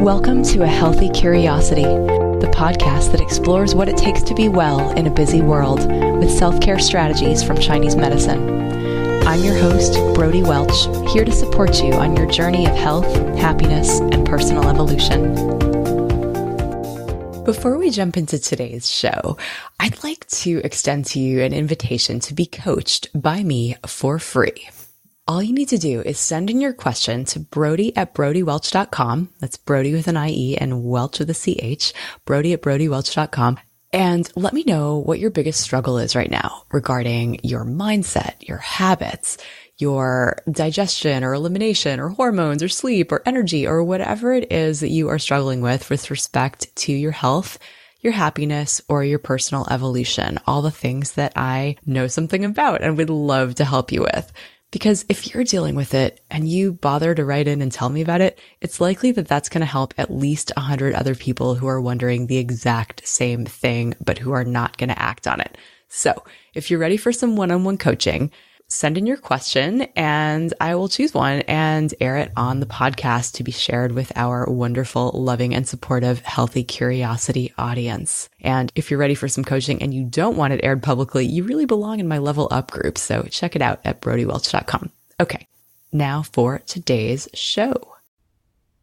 Welcome to A Healthy Curiosity, the podcast that explores what it takes to be well in a busy world with self-care strategies from Chinese medicine. I'm your host, Brodie Welch, here to support you on your journey of health, happiness, and personal evolution. Before we jump into today's show, I'd like to extend to you an invitation to be coached by me for free. All you need to do is send in your question to Brodie at BrodieWelch.com. That's Brodie with an I-E and Welch with a C-H, Brodie at BrodieWelch.com. And let me know what your biggest struggle is right now regarding your mindset, your habits, your digestion or elimination or hormones or sleep or energy or whatever it is that you are struggling with respect to your health, your happiness, or your personal evolution. All the things that I know something about and would love to help you with. Because if you're dealing with it and you bother to write in and tell me about it, it's likely that that's going to help at least 100 other people who are wondering the exact same thing, but who are not going to act on it. So if you're ready for some one-on-one coaching, send in your question and I will choose one and air it on the podcast to be shared with our wonderful, loving, and supportive Healthy Curiosity audience. And if you're ready for some coaching and you don't want it aired publicly, you really belong in my Level Up group. So check it out at BrodieWelch.com. Okay, now for today's show.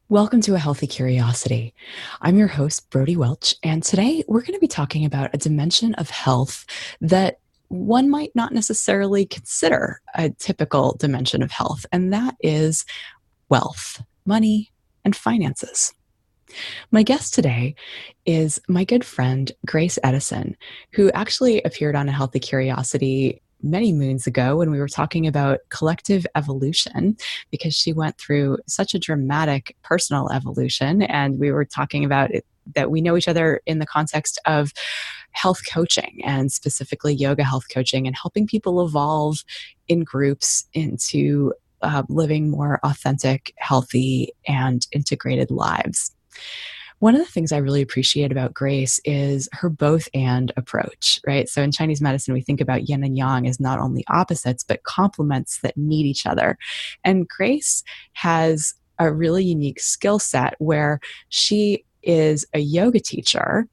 Welcome to A Healthy Curiosity. I'm your host, Brodie Welch, and today we're going to be talking about a dimension of health that one might not necessarily consider a typical dimension of health, and that is wealth, money, and finances. My guest today is my good friend, Grace Edison, who actually appeared on A Healthy Curiosity many moons ago when we were talking about collective evolution, because she went through such a dramatic personal evolution, and we were talking about it, that we know each other in the context of health coaching and specifically yoga health coaching and helping people evolve in groups into living more authentic, healthy, and integrated lives. One of the things I really appreciate about Grace is her both and approach, right? So in Chinese medicine, we think about yin and yang as not only opposites, but complements that need each other. And Grace has a really unique skill set where she is a yoga teacher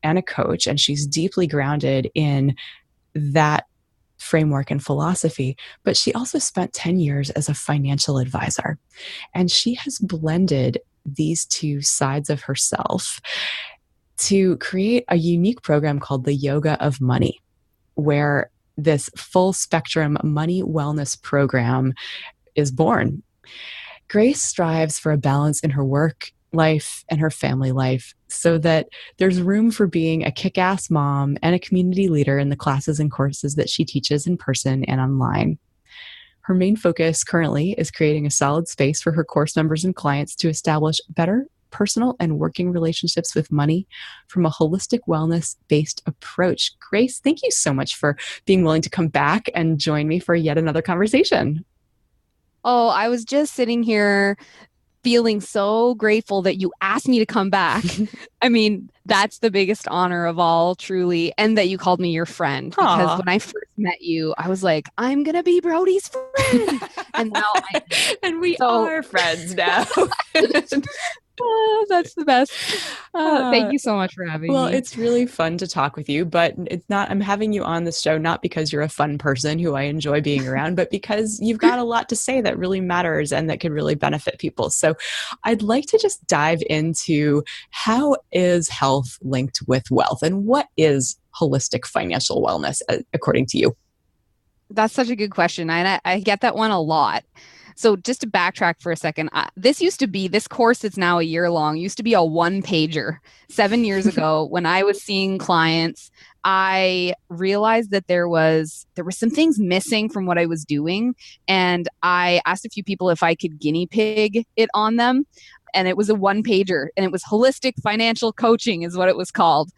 and a coach, and she's deeply grounded in that framework and philosophy, but she also spent 10 years as a financial advisor. And she has blended these two sides of herself to create a unique program called the Yoga of Money, where this full spectrum money wellness program is born. Grace strives for a balance in her work life and her family life so that there's room for being a kick-ass mom and a community leader in the classes and courses that she teaches in person and online. Her main focus currently is creating a solid space for her course members and clients to establish better personal and working relationships with money from a holistic wellness-based approach. Grace, thank you so much for being willing to come back and join me for yet another conversation. Oh, I was just sitting here feeling so grateful that you asked me to come back. I mean, that's the biggest honor of all, truly. And that you called me your friend. Because when I first met you, I was like, I'm going to be Brodie's friend. And now we are friends now. Oh, that's the best. Thank you so much for having me. Well, it's really fun to talk with you, but it's not, I'm having you on the show, not because you're a fun person who I enjoy being around, but because you've got a lot to say that really matters and that could really benefit people. So I'd like to just dive into how is health linked with wealth and what is holistic financial wellness according to you? That's such a good question. I get that one a lot. So just to backtrack for a second, this course that's now a year long used to be a 1-pager. 7 years ago, when I was seeing clients, I realized that there were some things missing from what I was doing. And I asked a few people if I could guinea pig it on them. And it was a 1-pager, and it was holistic financial coaching is what it was called.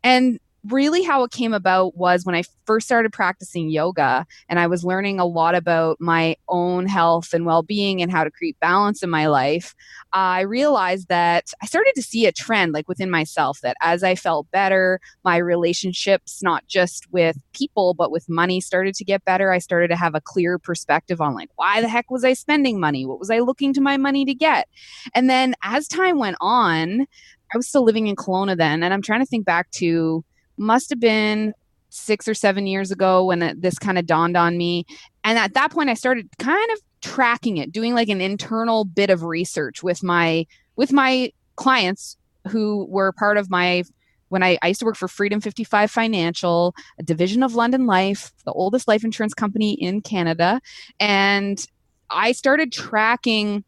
And really how it came about was when I first started practicing yoga and I was learning a lot about my own health and well-being and how to create balance in my life. I realized that I started to see a trend like within myself that as I felt better, my relationships, not just with people, but with money started to get better. I started to have a clear perspective on like, why the heck was I spending money? What was I looking to my money to get? And then as time went on, I was still living in Kelowna then, and I'm trying to think back to must have been 6 or 7 years ago when this kind of dawned on me. And at that point, I started kind of tracking it, doing like an internal bit of research with my clients who were part of my when I used to work for Freedom 55 Financial, a division of London Life, the oldest life insurance company in Canada. And I started tracking,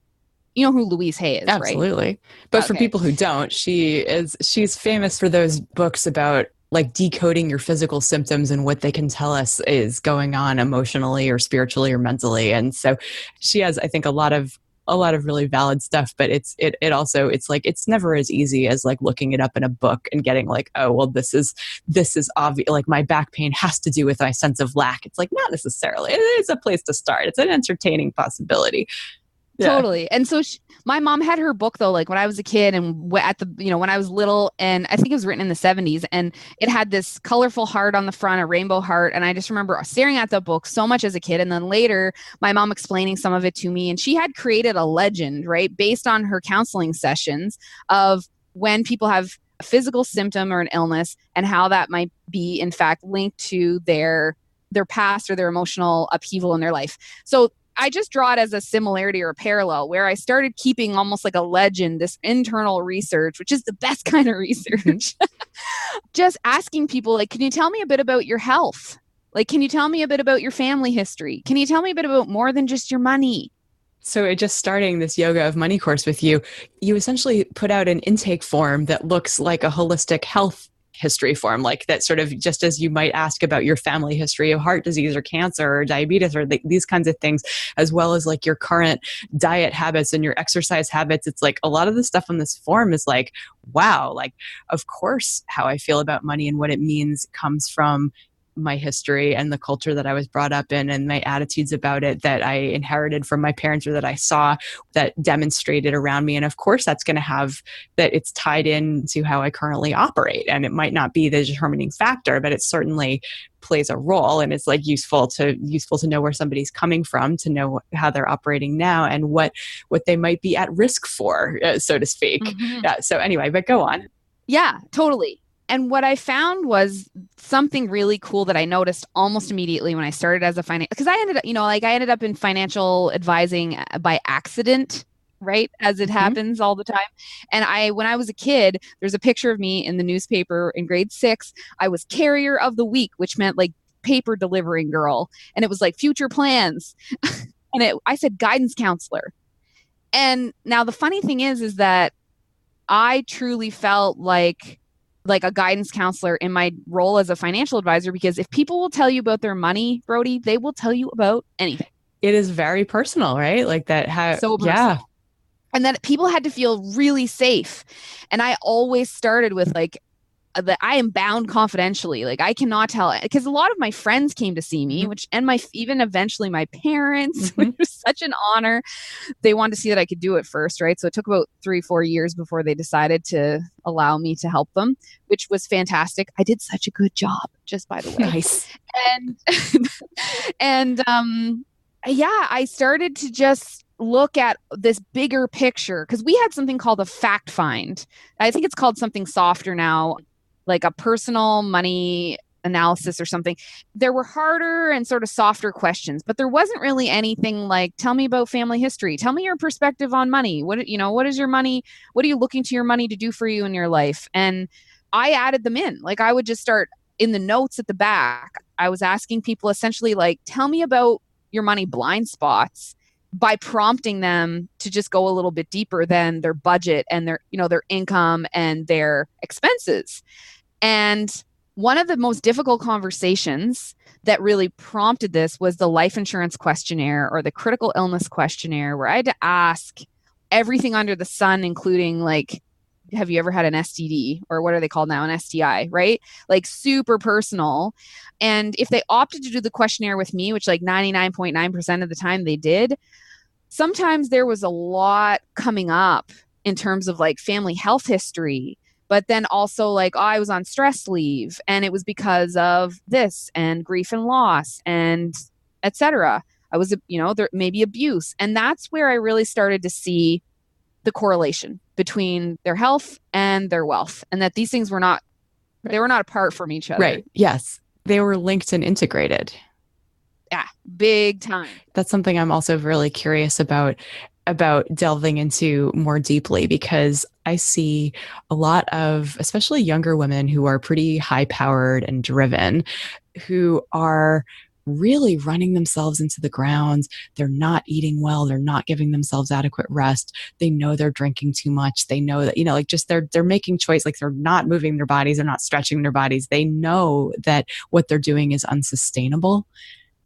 you know who Louise Hay is, right? Absolutely. But for Okay. people who don't, she's famous for those books about like decoding your physical symptoms and what they can tell us is going on emotionally or spiritually or mentally. And so she has, I think, a lot of really valid stuff, but it also, it's like, it's never as easy as like looking it up in a book and getting like, oh, well, this is obvious. Like my back pain has to do with my sense of lack. It's like, not necessarily. It's a place to start. It's an entertaining possibility. Yeah. Totally. And so my mom had her book though, like when I was a kid and at the, when I was little, and I think it was written in the 70s, and it had this colorful heart on the front, a rainbow heart. And I just remember staring at the book so much as a kid. And then later my mom explaining some of it to me, and she had created a legend, right? Based on her counseling sessions of when people have a physical symptom or an illness and how that might be in fact linked to their past or their emotional upheaval in their life. So I just draw it as a similarity or a parallel where I started keeping almost like a legend, this internal research, which is the best kind of research. Just asking people, like, can you tell me a bit about your health? Like, can you tell me a bit about your family history? Can you tell me a bit about more than just your money? So just starting this yoga of money course with you, you essentially put out an intake form that looks like a holistic health history form, like that sort of just as you might ask about your family history of heart disease or cancer or diabetes or these kinds of things, as well as like your current diet habits and your exercise habits. It's like a lot of the stuff on this form is like, wow, like, of course, how I feel about money and what it means comes from my history and the culture that I was brought up in and my attitudes about it that I inherited from my parents or that I saw that demonstrated around me. And of course, that's going to have that it's tied into how I currently operate. And it might not be the determining factor, but it certainly plays a role. And it's like useful to know where somebody's coming from, to know how they're operating now and what they might be at risk for, so to speak. Mm-hmm. Yeah. So anyway, but go on. Yeah, totally. And what I found was something really cool that I noticed almost immediately when I started as a because I ended up in financial advising by accident, right? As it happens all the time. And when I was a kid, there's a picture of me in the newspaper in grade 6. I was carrier of the week, which meant like paper delivering girl. And it was like future plans. And I said guidance counselor. And now the funny thing is that I truly felt like a guidance counselor in my role as a financial advisor, because if people will tell you about their money, Brodie, they will tell you about anything. It is very personal, right? Like that. So personal. Yeah. And that people had to feel really safe. And I always started with like, that I am bound confidentially. Like I cannot tell, because a lot of my friends came to see me, even eventually my parents, which was such an honor. They wanted to see that I could do it first, right? So it took about 3-4 years before they decided to allow me to help them, which was fantastic. I did such a good job, just by the way. Nice. And I started to just look at this bigger picture, because we had something called a fact find. I think it's called something softer now, like a personal money analysis or something. There were harder and sort of softer questions, but there wasn't really anything like, tell me about family history. Tell me your perspective on money. What is your money? What are you looking to your money to do for you in your life? And I added them in. Like I would just start in the notes at the back. I was asking people essentially like, tell me about your money blind spots, by prompting them to just go a little bit deeper than their budget and their income and their expenses. And one of the most difficult conversations that really prompted this was the life insurance questionnaire or the critical illness questionnaire, where I had to ask everything under the sun, including like, have you ever had an STD, or what are they called now? An STI, right? Like super personal. And if they opted to do the questionnaire with me, which like 99.9% of the time they did, sometimes there was a lot coming up in terms of like family health history, but then also like, oh, I was on stress leave and it was because of this and grief and loss and etc. I was, there may be abuse. And that's where I really started to see the correlation between their health and their wealth, and that these things were not, they were not apart from each other. Right. Yes. They were linked and integrated. Yeah, big time. That's something I'm also really curious about delving into more deeply, because I see a lot of, especially younger women who are pretty high powered and driven, who are really running themselves into the ground. They're not eating well. They're not giving themselves adequate rest. They know they're drinking too much. They know that, like just they're making choice. Like they're not moving their bodies. They're not stretching their bodies. They know that what they're doing is unsustainable.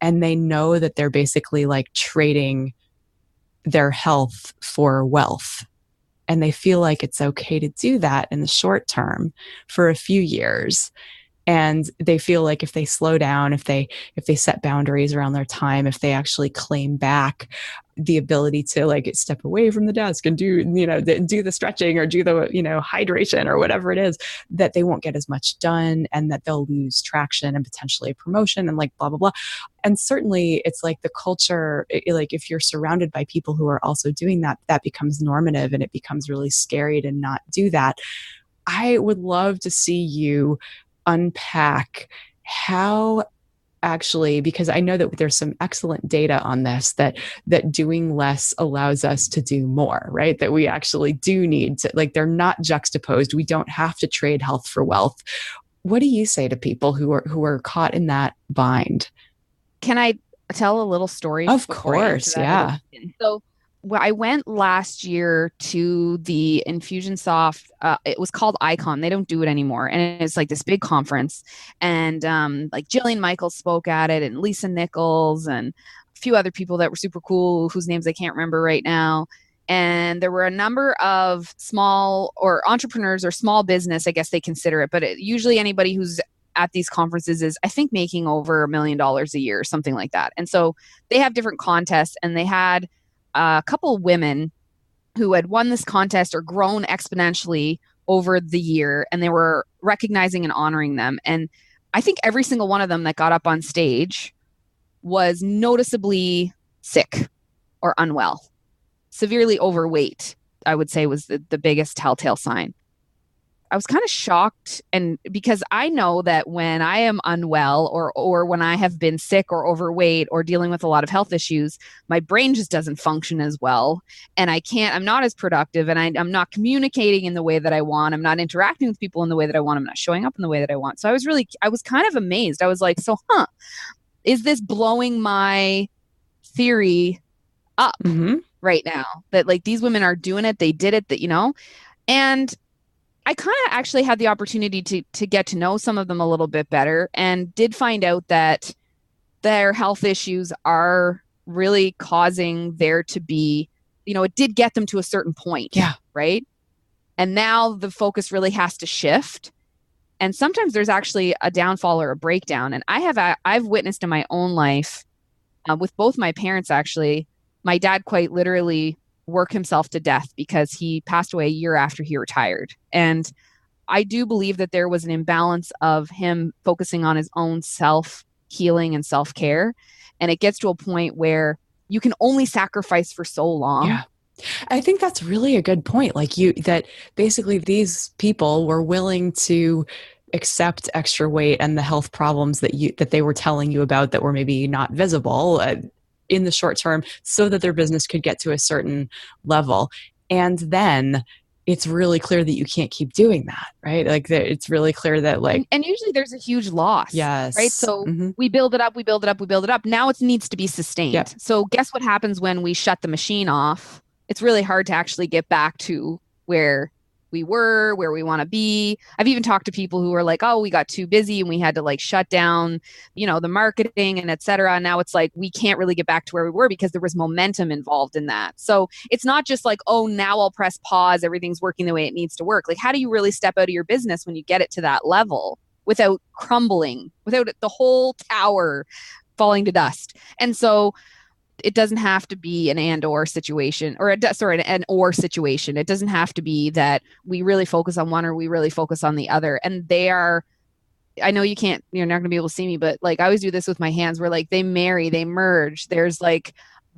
And they know that they're basically like trading their health for wealth. And they feel like it's okay to do that in the short term for a few years. And they feel like if they slow down, if they set boundaries around their time, if they actually claim back the ability to like step away from the desk and do the stretching or do the, hydration or whatever it is, that they won't get as much done and that they'll lose traction and potentially a promotion and like blah, blah, blah. And certainly it's like the culture, like if you're surrounded by people who are also doing that, that becomes normative and it becomes really scary to not do that. I would love to see you unpack how actually, because I know that there's some excellent data on this, that doing less allows us to do more, right? That we actually do need to, like, they're not juxtaposed. We don't have to trade health for wealth. What do you say to people who are caught in that bind? Can I tell a little story? Of course, yeah. So I went last year to the Infusionsoft. It was called Icon. They don't do it anymore. And it's like this big conference. And like Jillian Michaels spoke at it, and Lisa Nichols, and a few other people that were super cool, whose names I can't remember right now. And there were a number of small or entrepreneurs or small business, I guess they consider it. But usually anybody who's at these conferences is, I think, making over $1 million a year, something like that. And so they have different contests, and they had a couple of women who had won this contest or grown exponentially over the year, and they were recognizing and honoring them. And I think every single one of them that got up on stage was noticeably sick or unwell, severely overweight, I would say was the biggest telltale sign. I was kind of shocked, and because I know that when I am unwell or when I have been sick or overweight or dealing with a lot of health issues, my brain just doesn't function as well, and I'm not as productive, and I'm not communicating in the way that I want. I'm not interacting with people in the way that I want. I'm not showing up in the way that I want. So I was kind of amazed. I was like, is this blowing my theory up right now? That like these women are doing it, they did it, and I kind of actually had the opportunity to get to know some of them a little bit better, and did find out that their health issues are really causing there to be, it did get them to a certain point. Yeah. Right. And now the focus really has to shift. And sometimes there's actually a downfall or a breakdown. And I've witnessed in my own life with both my parents, actually, my dad quite literally work himself to death because he passed away a year after he retired. And I do believe that there was an imbalance of him focusing on his own self-healing and self-care. And it gets to a point where you can only sacrifice for so long. Yeah. I think that's really a good point. Like that basically these people were willing to accept extra weight and the health problems that they were telling you about that were maybe not visible in the short term, so that their business could get to a certain level. And then it's really clear that you can't keep doing that, right? Like it's really clear that like... And usually there's a huge loss. Yes. Right? So we build it up, we build it up, we build it up. Now it needs to be sustained. Yep. So guess what happens when we shut the machine off? It's really hard to actually get back to where we were, where we want to be. I've even talked to people who are like, oh, we got too busy and we had to like shut down, the marketing and et cetera. Now it's like, we can't really get back to where we were because there was momentum involved in that. So it's not just like, oh, now I'll press pause. Everything's working the way it needs to work. Like, how do you really step out of your business when you get it to that level without crumbling, without the whole tower falling to dust? And so it doesn't have to be an and or situation or an or situation. It doesn't have to be that we really focus on one or we really focus on the other. And I know you're not going to be able to see me, but like I always do this with my hands where like they marry, they merge. There's like,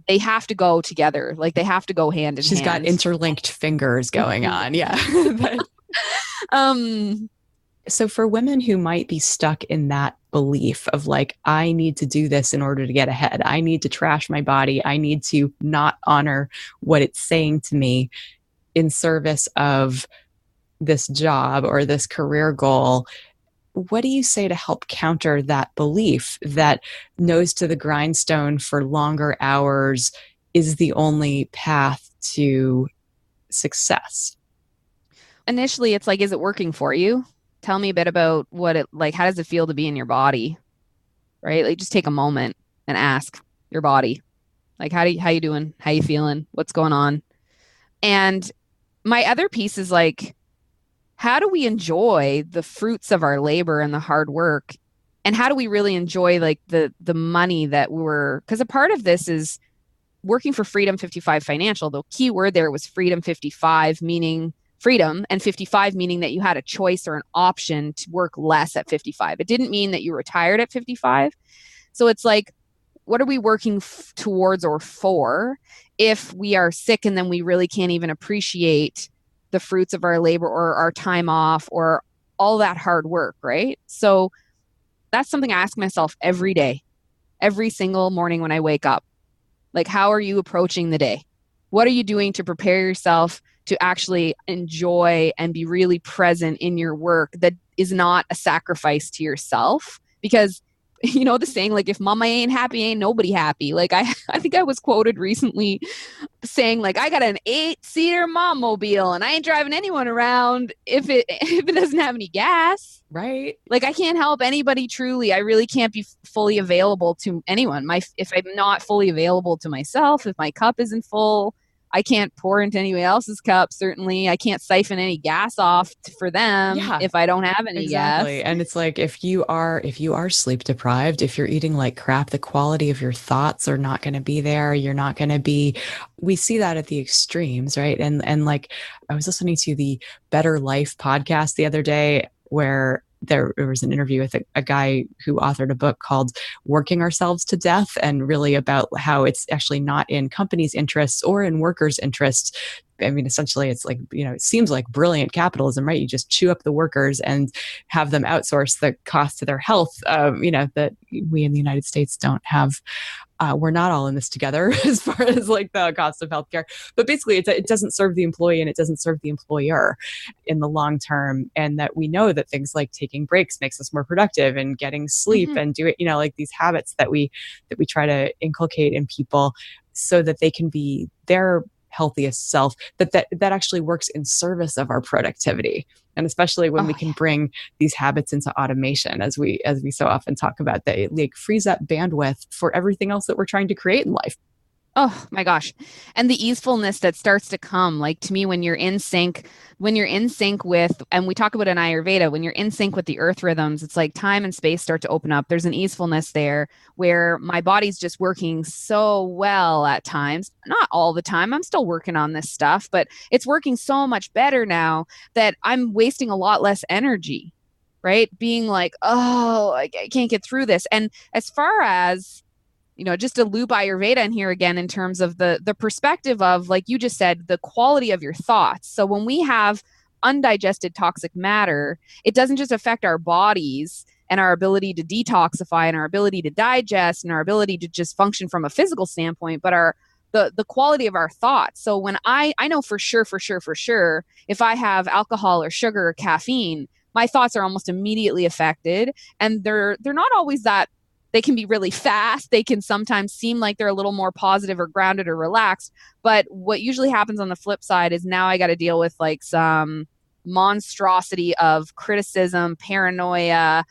they have to go together. Like they have to go hand in hand. She's got interlinked fingers going on. Yeah. So for women who might be stuck in that belief of like, I need to do this in order to get ahead. I need to trash my body. I need to not honor what it's saying to me in service of this job or this career goal. What do you say to help counter that belief that nose to the grindstone for longer hours is the only path to success? Initially, it's like, is it working for you? Tell me a bit about how does it feel to be in your body, right? Like just take a moment and ask your body, like, how you doing? How you feeling? What's going on? And my other piece is like, how do we enjoy the fruits of our labor and the hard work? And how do we really enjoy like the money that because a part of this is working for Freedom 55 Financial. The key word there was Freedom 55, meaning freedom, and 55 meaning that you had a choice or an option to work less at 55. It didn't mean that you retired at 55. So it's like, what are we working towards or for if we are sick and then we really can't even appreciate the fruits of our labor or our time off or all that hard work, right? So that's something I ask myself every day, every single morning when I wake up. Like, how are you approaching the day? What are you doing to prepare yourself to actually enjoy and be really present in your work that is not a sacrifice to yourself? Because the saying, like, if mama ain't happy, ain't nobody happy. Like I think I was quoted recently saying like, I got an 8-seater mom mobile and I ain't driving anyone around if it doesn't have any gas. Right. Like I can't help anybody truly. I really can't be fully available to anyone. If I'm not fully available to myself, if my cup isn't full, I can't pour into anyone else's cup. Certainly, I can't siphon any gas off for them if I don't have any gas. And it's like, if you are sleep deprived, if you're eating like crap, the quality of your thoughts are not going to be there. You're not going to be. We see that at the extremes, right? And like, I was listening to the Better Life podcast the other day where there was an interview with a guy who authored a book called Working Ourselves to Death, and really about how it's actually not in companies' interests or in workers' interests. I mean, essentially, it's like, it seems like brilliant capitalism, right? You just chew up the workers and have them outsource the cost of their health, that we in the United States don't have. We're not all in this together as far as like the cost of healthcare, but basically it doesn't serve the employee and it doesn't serve the employer in the long term. And that we know that things like taking breaks makes us more productive and getting sleep and do it, like these habits that we try to inculcate in people so that they can be their healthiest self, that actually works in service of our productivity. And especially when we can bring these habits into automation, as we so often talk about, that it like frees up bandwidth for everything else that we're trying to create in life. Oh my gosh. And the easefulness that starts to come, like to me, when you're in sync with, and we talk about in Ayurveda, when you're in sync with the earth rhythms, it's like time and space start to open up. There's an easefulness there where my body's just working so well at times, not all the time. I'm still working on this stuff, but it's working so much better now that I'm wasting a lot less energy, right? Being like, oh, I can't get through this. And as far as, just to loop Ayurveda in here again, in terms of the perspective of, like you just said, the quality of your thoughts. So when we have undigested toxic matter, it doesn't just affect our bodies and our ability to detoxify and our ability to digest and our ability to just function from a physical standpoint, but the quality of our thoughts. So when I know for sure, if I have alcohol or sugar or caffeine, my thoughts are almost immediately affected. And they're not always that. They can be really fast. They can sometimes seem like they're a little more positive or grounded or relaxed. But what usually happens on the flip side is now I got to deal with like some monstrosity of criticism, paranoia,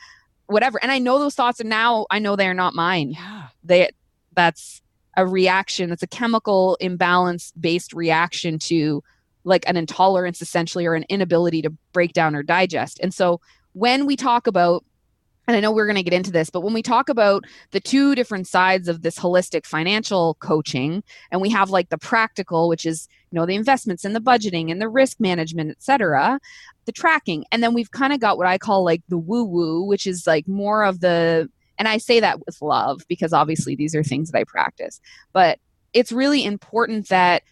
whatever. And I know those thoughts, and now I know they are not mine. Yeah. That's a reaction. That's a chemical imbalance based reaction to like an intolerance essentially, or an inability to break down or digest. And so when we talk about, and I know we're going to get into this, but when we talk about the two different sides of this holistic financial coaching, and we have like the practical, which is, the investments and the budgeting and the risk management, et cetera, the tracking. And then we've kind of got what I call like the woo woo, which is like more of the, and I say that with love because obviously these are things that I practice, but it's really important that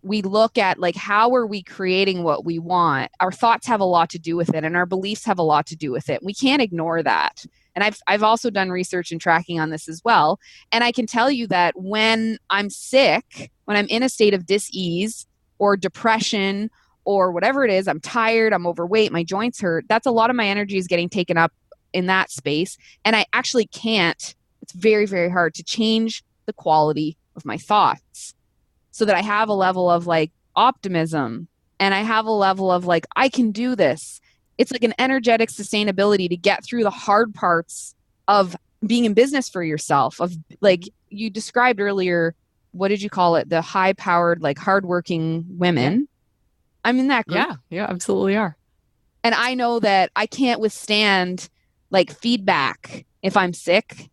we look at like, how are we creating what we want? Our thoughts have a lot to do with it, and our beliefs have a lot to do with it. We can't ignore that. And I've also done research and tracking on this as well. And I can tell you that when I'm sick, when I'm in a state of dis-ease or depression or whatever it is, I'm tired, I'm overweight, my joints hurt, that's a lot of my energy is getting taken up in that space. And I actually can't, it's very, very hard to change the quality of my thoughts, so that I have a level of like optimism, and I have a level of like, I can do this. It's like an energetic sustainability to get through the hard parts of being in business for yourself, of like you described earlier, what did you call it? The high powered, like hardworking women. Yeah. I'm in that group. Yeah, absolutely are. And I know that I can't withstand like feedback if I'm sick.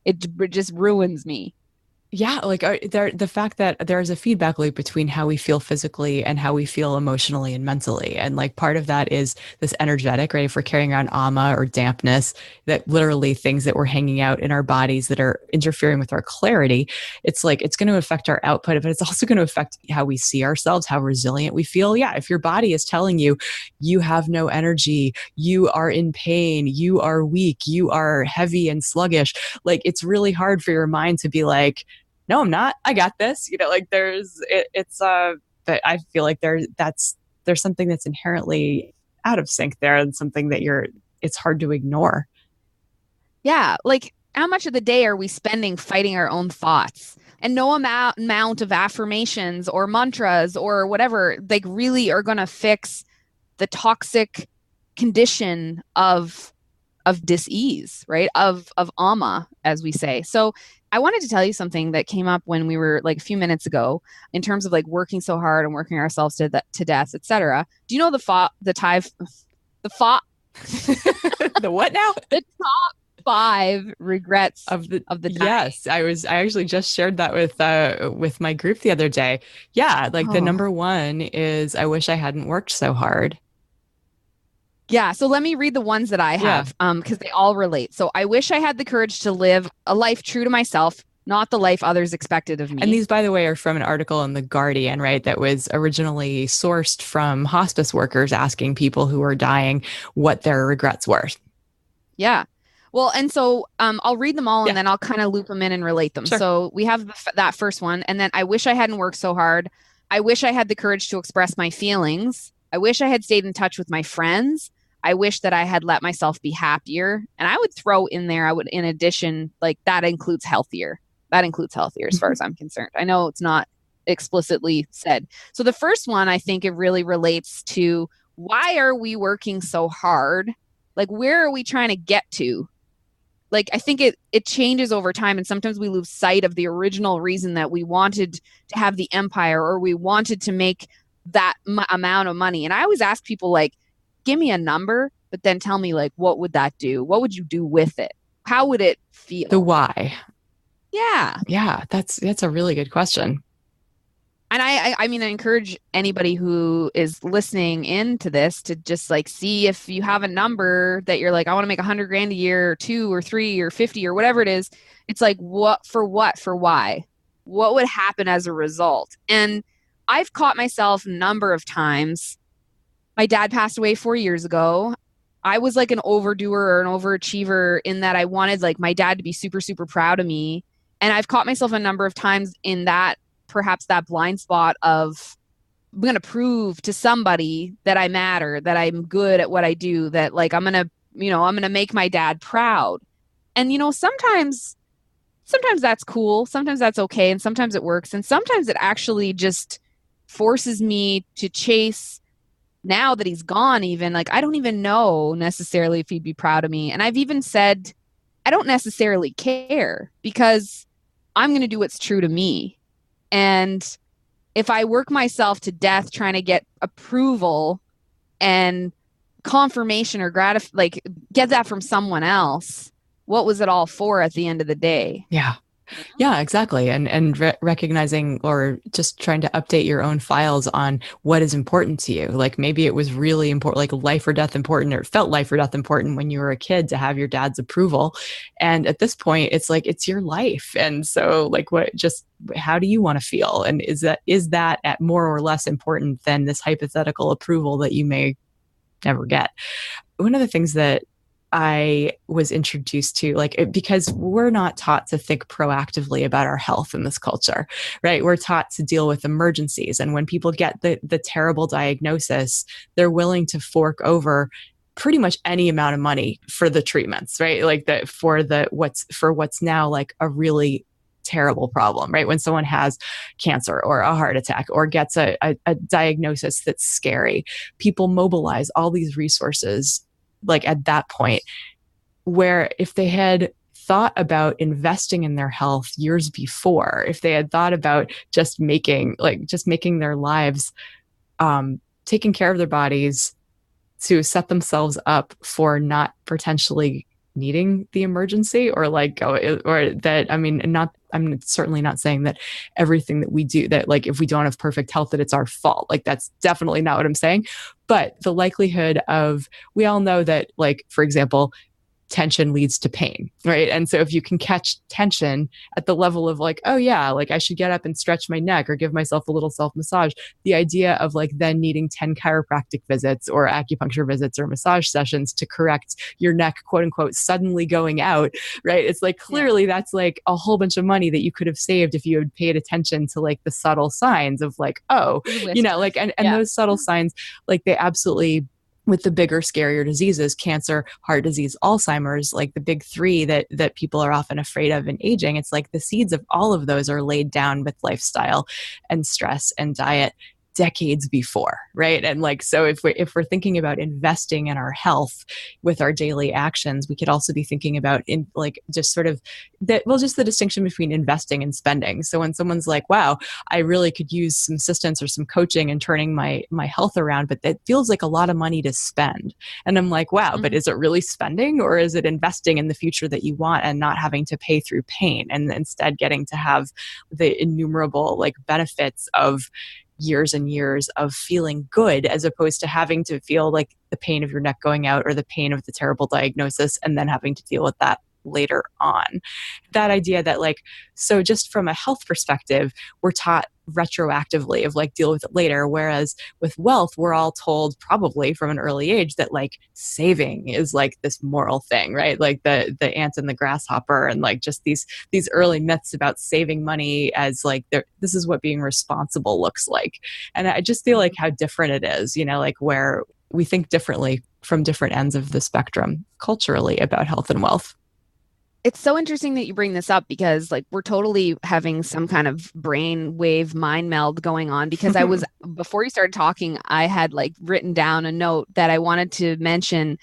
It just ruins me. Yeah, like the fact that there's a feedback loop between how we feel physically and how we feel emotionally and mentally. And like part of that is this energetic, right? If we're carrying around ama or dampness, that literally things that we're hanging out in our bodies that are interfering with our clarity, it's like it's going to affect our output, but it's also going to affect how we see ourselves, how resilient we feel. Yeah, if your body is telling you, you have no energy, you are in pain, you are weak, you are heavy and sluggish, like it's really hard for your mind to be like, no, I'm not. I got this. Like but I feel like there's something that's inherently out of sync there, and something that it's hard to ignore. Yeah. Like how much of the day are we spending fighting our own thoughts? And no amount of affirmations or mantras or whatever, like really are going to fix the toxic condition of dis-ease, right? Of ama, as we say. So I wanted to tell you something that came up when we were like a few minutes ago in terms of like working so hard and working ourselves to death, et cetera. Do you know the what now? The top 5 regrets of the dying. Yes, I actually just shared that with my group the other day. Yeah, like the number 1 is I wish I hadn't worked so hard. Yeah. So let me read the ones that I have, because they all relate. So I wish I had the courage to live a life true to myself, not the life others expected of me. And these, by the way, are from an article in The Guardian, right? That was originally sourced from hospice workers asking people who are dying what their regrets were. Yeah. Well, and so I'll read them all and then I'll kind of loop them in and relate them. Sure. So we have that first one. And then I wish I hadn't worked so hard. I wish I had the courage to express my feelings. I wish I had stayed in touch with my friends. I wish that I had let myself be happier. And I would throw in there, in addition, like that includes healthier. That includes healthier as far as I'm concerned. I know it's not explicitly said. So the first one, I think it really relates to, why are we working so hard? Like, where are we trying to get to? Like, I think it changes over time. And sometimes we lose sight of the original reason that we wanted to have the empire, or we wanted to make that amount of money. And I always ask people, like, give me a number, but then tell me, like, what would that do? What would you do with it? How would it feel? The why. Yeah. Yeah, that's a really good question. And I mean, I encourage anybody who is listening into this to just like see if you have a number that you're like, I want to make $100,000 a year, or 2 or 3 or 50 or whatever it is. It's like, for why? What would happen as a result? And I've caught myself a number of times. My dad passed away 4 years ago. I was like an overdoer or an overachiever in that I wanted like my dad to be super, super proud of me. And I've caught myself a number of times in that, perhaps that blind spot of, I'm going to prove to somebody that I matter, that I'm good at what I do, that like, I'm going to make my dad proud. And, sometimes that's cool. Sometimes that's okay. And sometimes it works. And sometimes it actually just forces me to chase now that he's gone, even like, I don't even know necessarily if he'd be proud of me. And I've even said, I don't necessarily care because I'm going to do what's true to me. And if I work myself to death trying to get approval and confirmation or like get that from someone else, what was it all for at the end of the day? Yeah. Yeah, exactly. And recognizing or just trying to update your own files on what is important to you. Like maybe it was really important, like life or death important, or it felt life or death important when you were a kid to have your dad's approval. And at this point, it's like it's your life. And so like how do you want to feel? And is that at more or less important than this hypothetical approval that you may never get? One of the things that I was introduced to, because we're not taught to think proactively about our health in this culture, right? We're taught to deal with emergencies. And when people get the terrible diagnosis, they're willing to fork over pretty much any amount of money for the treatments, right? What's now like a really terrible problem, right? When someone has cancer or a heart attack or gets a diagnosis that's scary, people mobilize all these resources like at that point, where if they had thought about investing in their health years before, if they had thought about just making their lives, taking care of their bodies to set themselves up for not potentially needing the emergency, or I'm certainly not saying that everything that we do, that like if we don't have perfect health, that it's our fault. Like that's definitely not what I'm saying. But the likelihood of, we all know that, like, for example, tension leads to pain, right? And so if you can catch tension at the level of like, oh yeah, like I should get up and stretch my neck or give myself a little self massage, the idea of like then needing 10 chiropractic visits or acupuncture visits or massage sessions to correct your neck, quote unquote, suddenly going out, right? It's like, clearly that's like a whole bunch of money that you could have saved if you had paid attention to like the subtle signs of like, oh, like, and those subtle signs, like they absolutely, with the bigger, scarier diseases, cancer, heart disease, Alzheimer's, like the big three that people are often afraid of in aging, it's like the seeds of all of those are laid down with lifestyle and stress and diet decades before, right? And like, so if we're thinking about investing in our health with our daily actions, we could also be thinking about in like just sort of that, well, just the distinction between investing and spending. So when someone's like, wow, I really could use some assistance or some coaching in turning my health around, but that feels like a lot of money to spend. And I'm like, wow, but is it really spending, or is it investing in the future that you want and not having to pay through pain, and instead getting to have the innumerable like benefits of years and years of feeling good, as opposed to having to feel like the pain of your neck going out or the pain of the terrible diagnosis and then having to deal with that later on. That idea that like, so just from a health perspective, we're taught retroactively of like deal with it later, whereas with wealth we're all told probably from an early age that like saving is like this moral thing, right? Like the ant and the grasshopper, and like just these early myths about saving money as like this is what being responsible looks like. And I just feel like how different it is, like where we think differently from different ends of the spectrum culturally about health and wealth. It's so interesting that you bring this up, because like we're totally having some kind of brain wave mind meld going on, because I was before you started talking, I had like written down a note that I wanted to mention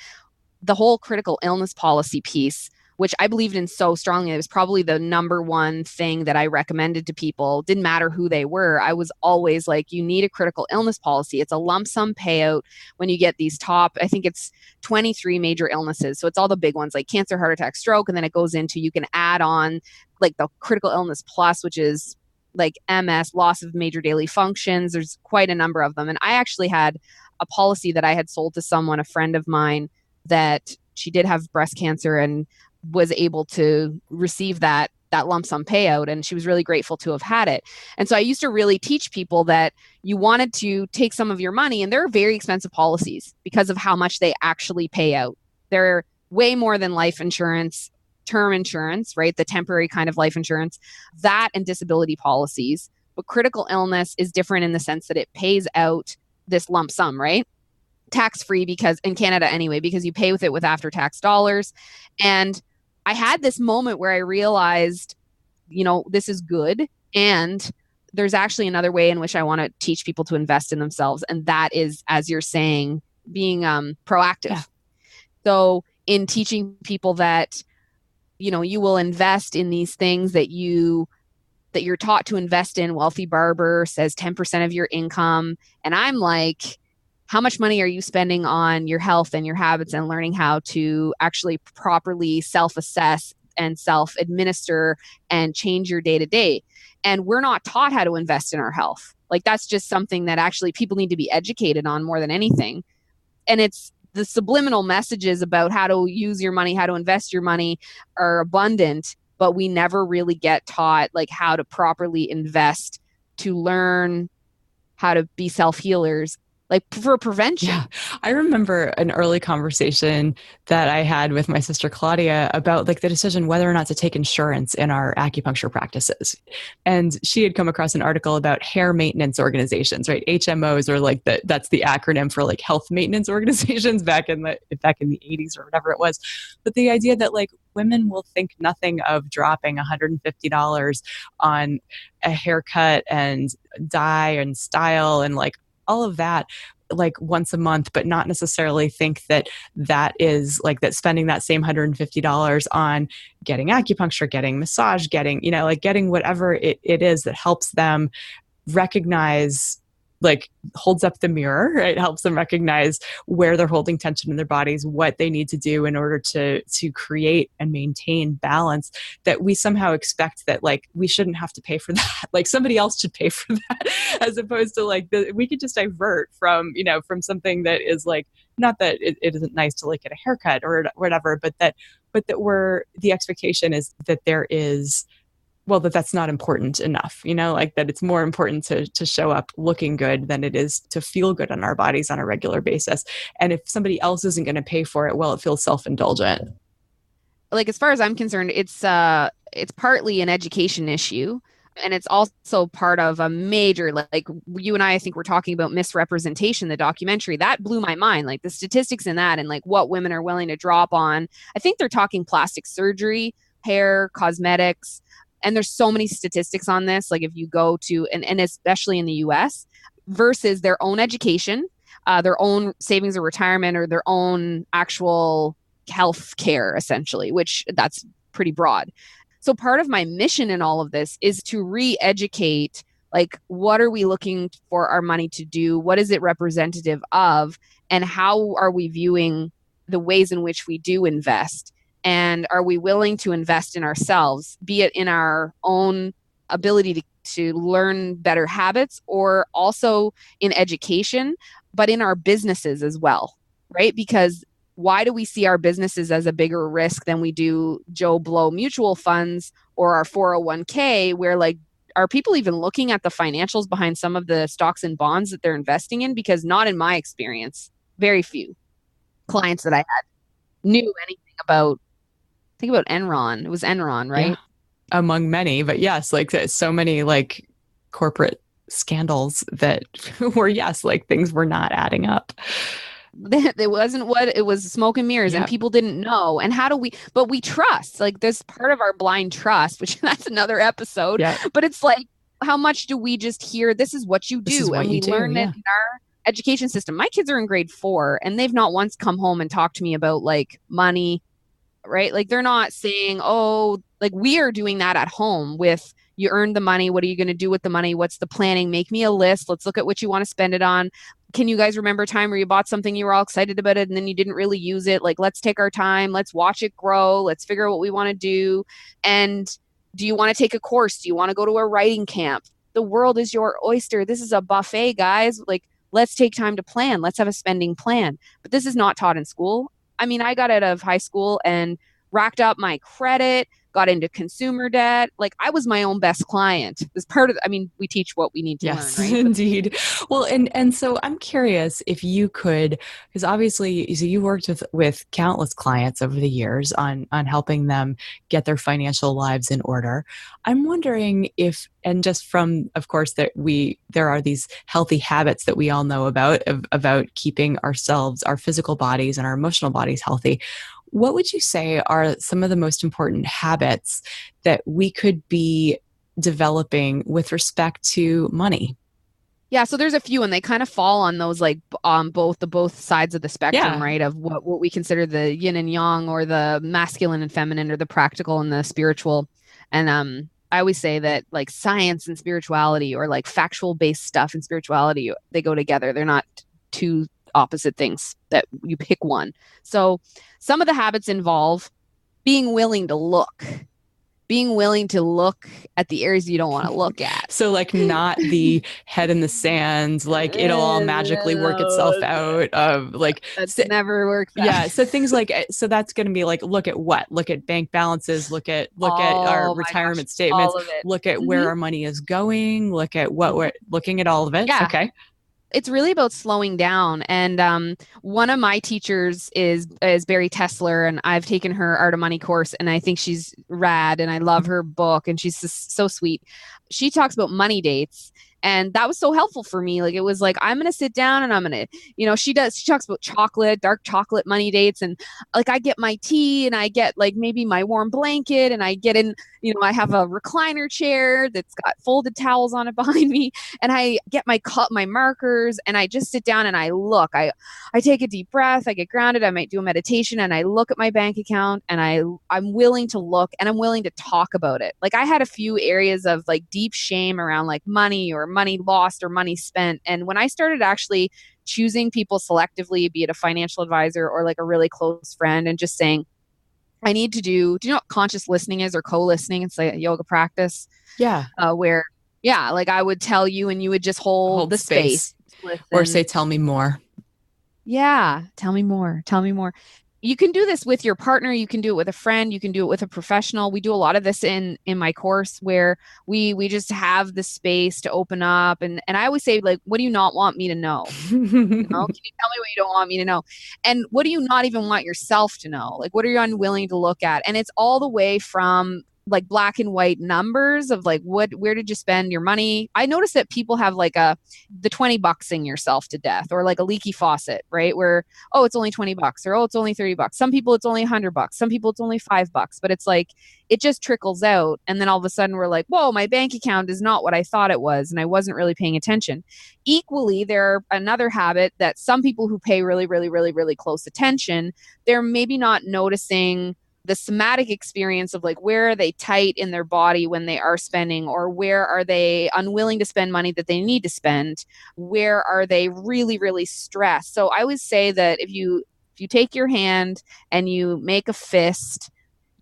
the whole critical illness policy piece, which I believed in so strongly. It was probably the number one thing that I recommended to people. Didn't matter who they were. I was always like, you need a critical illness policy. It's a lump sum payout when you get these top, I think it's 23 major illnesses. So it's all the big ones like cancer, heart attack, stroke. And then it goes into, you can add on like the critical illness plus, which is like MS, loss of major daily functions. There's quite a number of them. And I actually had a policy that I had sold to someone, a friend of mine, that she did have breast cancer and was able to receive that lump sum payout, and she was really grateful to have had it. And so I used to really teach people that you wanted to take some of your money, and they're very expensive policies because of how much they actually pay out. They're way more than life insurance, term insurance, right? The temporary kind of life insurance, that and disability policies. But critical illness is different in the sense that it pays out this lump sum, right? Tax-free, because in Canada anyway, because you pay with it with after-tax dollars. And I had this moment where I realized, this is good. And there's actually another way in which I want to teach people to invest in themselves. And that is, as you're saying, being proactive. Yeah. So in teaching people that, you will invest in these things that you're taught to invest in. Wealthy Barber says 10% of your income. And I'm like, how much money are you spending on your health and your habits and learning how to actually properly self-assess and self-administer and change your day-to-day? And we're not taught how to invest in our health. Like, that's just something that actually people need to be educated on more than anything. And it's the subliminal messages about how to use your money, how to invest your money are abundant, but we never really get taught like how to properly invest, to learn how to be self-healers, like for prevention. Yeah. I remember an early conversation that I had with my sister Claudia about like the decision whether or not to take insurance in our acupuncture practices. And she had come across an article about hair maintenance organizations, right? HMOs are like that's the acronym for like health maintenance organizations back in the 80s or whatever it was. But the idea that like women will think nothing of dropping $150 on a haircut and dye and style and like all of that like once a month, but not necessarily think that is like that spending that same $150 on getting acupuncture, getting massage, getting, like getting whatever it is that helps them recognize, like holds up the mirror, right? Helps them recognize where they're holding tension in their bodies, what they need to do in order to create and maintain balance, that we somehow expect that like we shouldn't have to pay for that. Like somebody else should pay for that, as opposed to like we could just divert from, from something that is like, not that it isn't nice to like get a haircut or whatever, but that the expectation is that there is, well, that's not important enough, like that it's more important to show up looking good than it is to feel good on our bodies on a regular basis. And if somebody else isn't going to pay for it, well, it feels self-indulgent. Like, as far as I'm concerned, it's partly an education issue. And it's also part of a major, like you and I think we're talking about misrepresentation, the documentary. That blew my mind, like the statistics in that and like what women are willing to drop on. I think they're talking plastic surgery, hair, cosmetics. And there's so many statistics on this. Like if you go to, and especially in the US, versus their own education, their own savings or retirement, or their own actual health care, essentially, which that's pretty broad. So part of my mission in all of this is to re-educate, like, what are we looking for our money to do? What is it representative of? And how are we viewing the ways in which we do invest? And are we willing to invest in ourselves, be it in our own ability to learn better habits, or also in education, but in our businesses as well, right? Because why do we see our businesses as a bigger risk than we do Joe Blow mutual funds or our 401k, where like, are people even looking at the financials behind some of the stocks and bonds that they're investing in? Because not in my experience, very few clients that I had knew anything about. Think about Enron. It was Enron, right? Yeah. Among many, but yes, like so many like corporate scandals that were, yes, like things were not adding up. It wasn't what it was, smoke and mirrors, and people didn't know. And how do but we trust, like there's part of our blind trust, which that's another episode, but it's like, how much do we just hear, this is what you do, and we learn it in our education system. My kids are in grade 4 and they've not once come home and talked to me about like money, right? Like they're not saying, oh, like we are doing that at home with, you earned the money. What are you going to do with the money? What's the planning? Make me a list. Let's look at what you want to spend it on. Can you guys remember a time where you bought something, you were all excited about it, and then you didn't really use it? Like, let's take our time. Let's watch it grow. Let's figure out what we want to do. And do you want to take a course? Do you want to go to a writing camp? The world is your oyster. This is a buffet, guys. Like, let's take time to plan. Let's have a spending plan. But this is not taught in school. I mean, I got out of high school and racked up my credit, got into consumer debt. Like I was my own best client. As part of, I mean, we teach what we need to learn, right? Indeed. Well, and so I'm curious if you could, because obviously, so you worked with countless clients over the years on helping them get their financial lives in order. I'm wondering if, and just from, of course, that there are these healthy habits that we all know about keeping ourselves, our physical bodies and our emotional bodies healthy. What would you say are some of the most important habits that we could be developing with respect to money? Yeah, so there's a few, and they kind of fall on those like both sides of the spectrum, Yeah. right? Of what we consider the yin and yang, or the masculine and feminine, or the practical and the spiritual. And I always say that like science and spirituality, or like factual based stuff and spirituality, they go together. They're not two opposite things that you pick one. So some of the habits involve being willing to look, at the areas you don't want to look at. So like not the head in the sand, like it'll all magically work itself out of like, That's never worked. yeah. So things like, so that's going to be like, look at what? Look at bank balances, look at our Oh my retirement gosh, statements, all of it. look at where our money is going, look at what we're looking at, all of it. Yeah. Okay. It's really about slowing down. And one of my teachers is Barry Tesler, and I've taken her Art of Money course, and I think she's rad, and I love her book, and she's just so sweet. She talks about money dates. And that was so helpful for me. Like, it was like, I'm going to sit down and I'm going to, she talks about chocolate, dark chocolate money dates. And like, I get my tea, and I get like maybe my warm blanket, and I get in, I have a recliner chair that's got folded towels on it behind me. And I get my markers, and I just sit down and I look. I take a deep breath, I get grounded, I might do a meditation, and I look at my bank account, and I'm willing to look, and I'm willing to talk about it. Like, I had a few areas of like deep shame around like money, or money lost, or money spent. And when I started actually choosing people selectively, be it a financial advisor or like a really close friend, and just saying, I need to do you know what conscious listening is, or co-listening? It's like a yoga practice. Yeah. Where, yeah, like I would tell you, and you would just hold the space. Or say, tell me more. Yeah. Tell me more. Tell me more. You can do this with your partner. You can do it with a friend. You can do it with a professional. We do a lot of this in my course, where we just have the space to open up. And I always say, like, what do you not want me to know? Can you tell me what you don't want me to know? And what do you not even want yourself to know? Like, what are you unwilling to look at? And it's all the way from like black and white numbers of like, where did you spend your money? I noticed that people have like the $20 yourself to death, or like a leaky faucet, right? Where, oh, it's only $20, or, oh, it's only $30. Some people it's only $100. Some people it's only $5, but it's like, it just trickles out. And then all of a sudden we're like, whoa, my bank account is not what I thought it was. And I wasn't really paying attention. Equally, there another habit that some people who pay really, really, really, really close attention, they're maybe not noticing the somatic experience of like, where are they tight in their body when they are spending, or where are they unwilling to spend money that they need to spend? Where are they really, really stressed? So I always say that if you take your hand and you make a fist,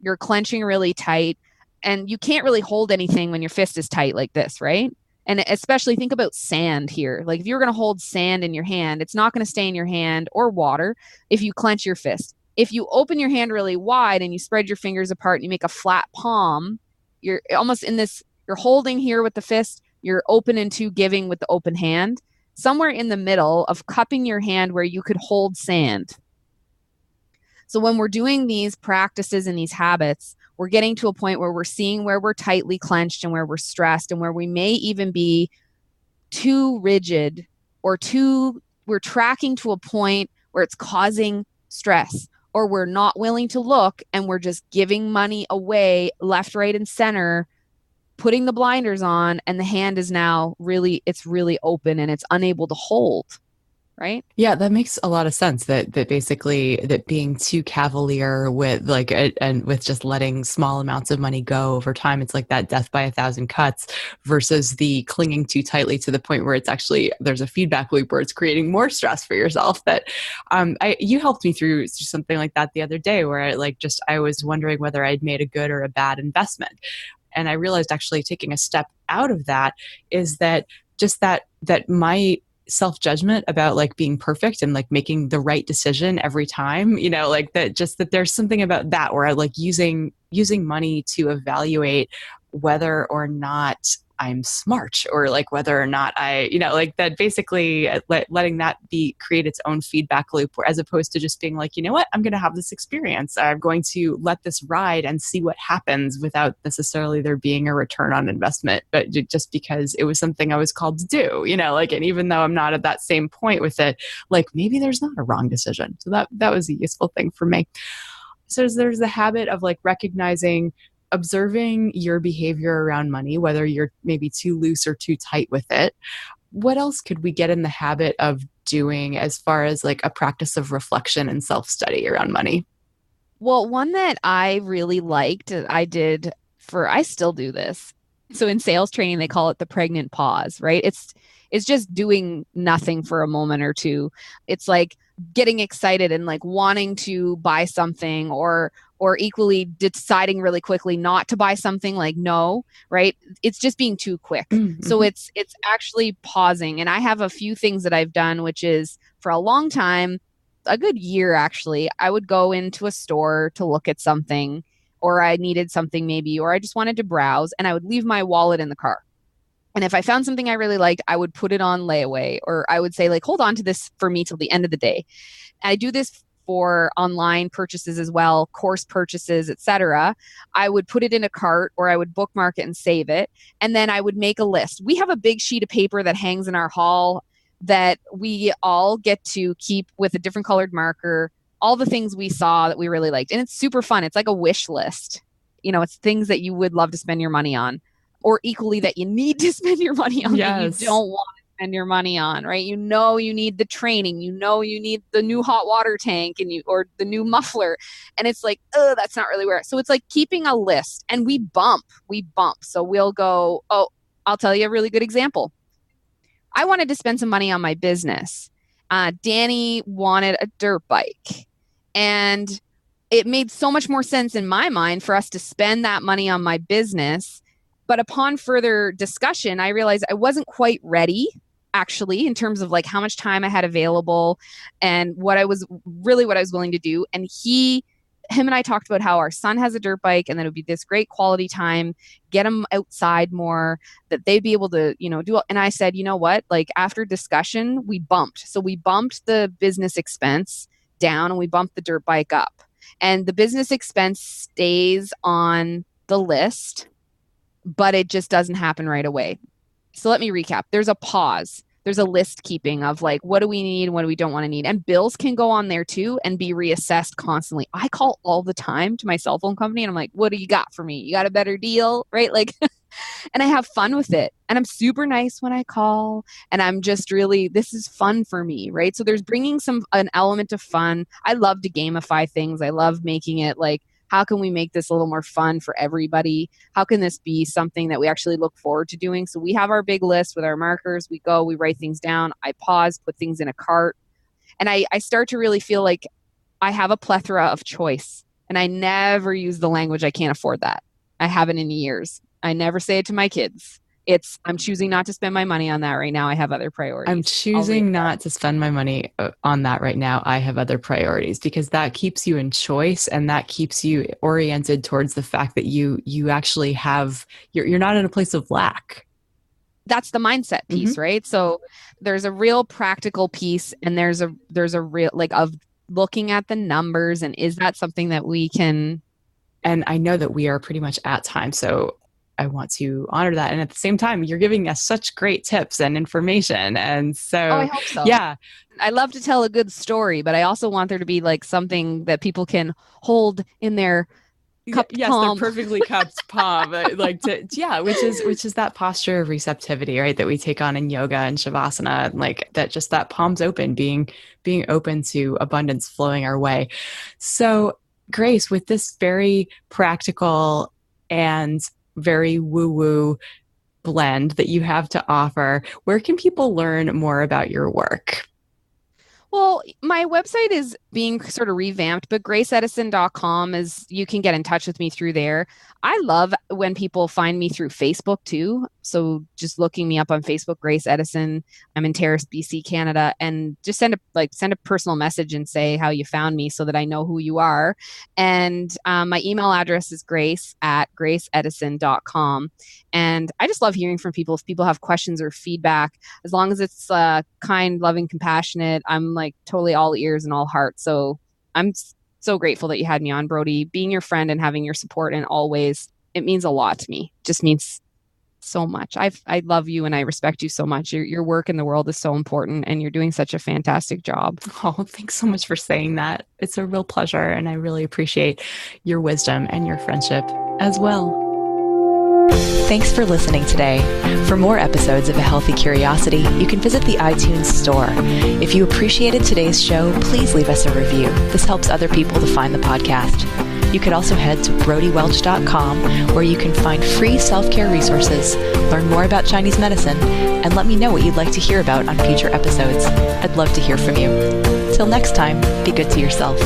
you're clenching really tight, and you can't really hold anything when your fist is tight like this, right? And especially think about sand here. Like, if you're going to hold sand in your hand, it's not going to stay in your hand, or water, if you clench your fist. If you open your hand really wide and you spread your fingers apart and you make a flat palm, you're almost in this, you're holding here with the fist, you're open into giving with the open hand, somewhere in the middle of cupping your hand where you could hold sand. So when we're doing these practices and these habits, we're getting to a point where we're seeing where we're tightly clenched and where we're stressed, and where we may even be too rigid, or we're tracking to a point where it's causing stress, or we're not willing to look, and we're just giving money away left, right, and center, putting the blinders on, and the hand is now it's really open and it's unable to hold. Right? Yeah, that makes a lot of sense, that basically that being too cavalier with like and with just letting small amounts of money go over time, it's like that death by a thousand cuts, versus the clinging too tightly to the point where it's actually, there's a feedback loop where it's creating more stress for yourself. That you helped me through something like that the other day, where I was wondering whether I'd made a good or a bad investment. And I realized, actually taking a step out of that, is that just that my self-judgment about like being perfect and like making the right decision every time, like that there's something about that, where I like using money to evaluate whether or not I'm smart, or like whether or not I, like that, basically letting that create its own feedback loop, as opposed to just being like, you know what, I'm going to have this experience. I'm going to let this ride and see what happens, without necessarily there being a return on investment, but just because it was something I was called to do, and even though I'm not at that same point with it, like maybe there's not a wrong decision. So that was a useful thing for me. So there's the habit of like recognizing, observing your behavior around money, whether you're maybe too loose or too tight with it, what else could we get in the habit of doing as far as like a practice of reflection and self-study around money? Well, one that I really liked, I still do this. So in sales training, they call it the pregnant pause, right? It's just doing nothing for a moment or two. It's like getting excited and like wanting to buy something, or equally deciding really quickly not to buy something, like no, right? It's just being too quick. So Mm-hmm. it's actually pausing. And I have a few things that I've done, which is for a long time, a good year actually, I would go into a store to look at something, or I needed something maybe, or I just wanted to browse, and I would leave my wallet in the car. And if I found something I really liked, I would put it on layaway, or I would say like, hold on to this for me till the end of the day. I do this for online purchases as well, course purchases, etc. I would put it in a cart, or I would bookmark it and save it. And then I would make a list. We have a big sheet of paper that hangs in our hall that we all get to keep with a different colored marker, all the things we saw that we really liked. And it's super fun. It's like a wish list. It's things that you would love to spend your money on, or equally that you need to spend your money on, that you Yes. don't want spend your money on, right? You need the training, you need the new hot water tank, or the new muffler. And it's like, oh, that's not really where. So it's like keeping a list, and we bump. So we'll go, oh, I'll tell you a really good example. I wanted to spend some money on my business. Danny wanted a dirt bike. And it made so much more sense in my mind for us to spend that money on my business. But upon further discussion, I realized I wasn't quite ready, actually, in terms of like how much time I had available and what I was willing to do. And him and I talked about how our son has a dirt bike, and that it would be this great quality time, get him outside more, that they'd be able to, do. And I said, you know what? Like after discussion, we bumped. So we bumped the business expense down, and we bumped the dirt bike up. And the business expense stays on the list, but it just doesn't happen right away. So let me recap. There's a pause. There's a list keeping of like, what do we need? What do we don't want to need? And bills can go on there too and be reassessed constantly. I call all the time to my cell phone company, and I'm like, what do you got for me? You got a better deal, right? Like, and I have fun with it. And I'm super nice when I call, and I'm just really, this is fun for me, right? So there's bringing an element of fun. I love to gamify things. I love making it like, how can we make this a little more fun for everybody? How can this be something that we actually look forward to doing? So we have our big list with our markers. We go, we write things down. I pause, put things in a cart. And I start to really feel like I have a plethora of choice. And I never use the language, I can't afford that. I haven't in years. I never say it to my kids. I'm choosing not to spend my money on that right now. I have other priorities. I'm choosing not to spend my money on that right now. I have other priorities, because that keeps you in choice, and that keeps you oriented towards the fact that you actually have, you're not in a place of lack. That's the mindset piece, right? So there's a real practical piece, and there's a real like of looking at the numbers, and is that something that we can. And I know that we are pretty much at time, so I want to honor that. And at the same time, you're giving us such great tips and information. And so, I hope so. Yeah. I love to tell a good story, but I also want there to be like something that people can hold in their cupped palm. They're perfectly cupped palm, which is that posture of receptivity, right? That we take on in yoga and shavasana, and like that, just that palms open, being open to abundance flowing our way. So Grace, with this very practical and very woo-woo blend that you have to offer, where can people learn more about your work? Well, my website is being sort of revamped, but graceedison.com is, you can get in touch with me through there. I love when people find me through Facebook too. So just looking me up on Facebook, Grace Edison. I'm in Terrace, BC, Canada, and just send a personal message and say how you found me so that I know who you are. And my email address is grace@graceedison.com. And I just love hearing from people. If people have questions or feedback, as long as it's kind, loving, compassionate, I'm like totally all ears and all heart. So I'm so grateful that you had me on, Brodie. Being your friend and having your support, and always, it means a lot to me. Just means so much. I love you and I respect you so much. Your work in the world is so important and you're doing such a fantastic job. Oh, thanks so much for saying that. It's a real pleasure, and I really appreciate your wisdom and your friendship as well. Thanks for listening today. For more episodes of A Healthy Curiosity, you can visit the iTunes store. If you appreciated today's show, please leave us a review. This helps other people to find the podcast. You could also head to brodiewelch.com, where you can find free self-care resources, learn more about Chinese medicine, and let me know what you'd like to hear about on future episodes. I'd love to hear from you. Till next time, be good to yourself.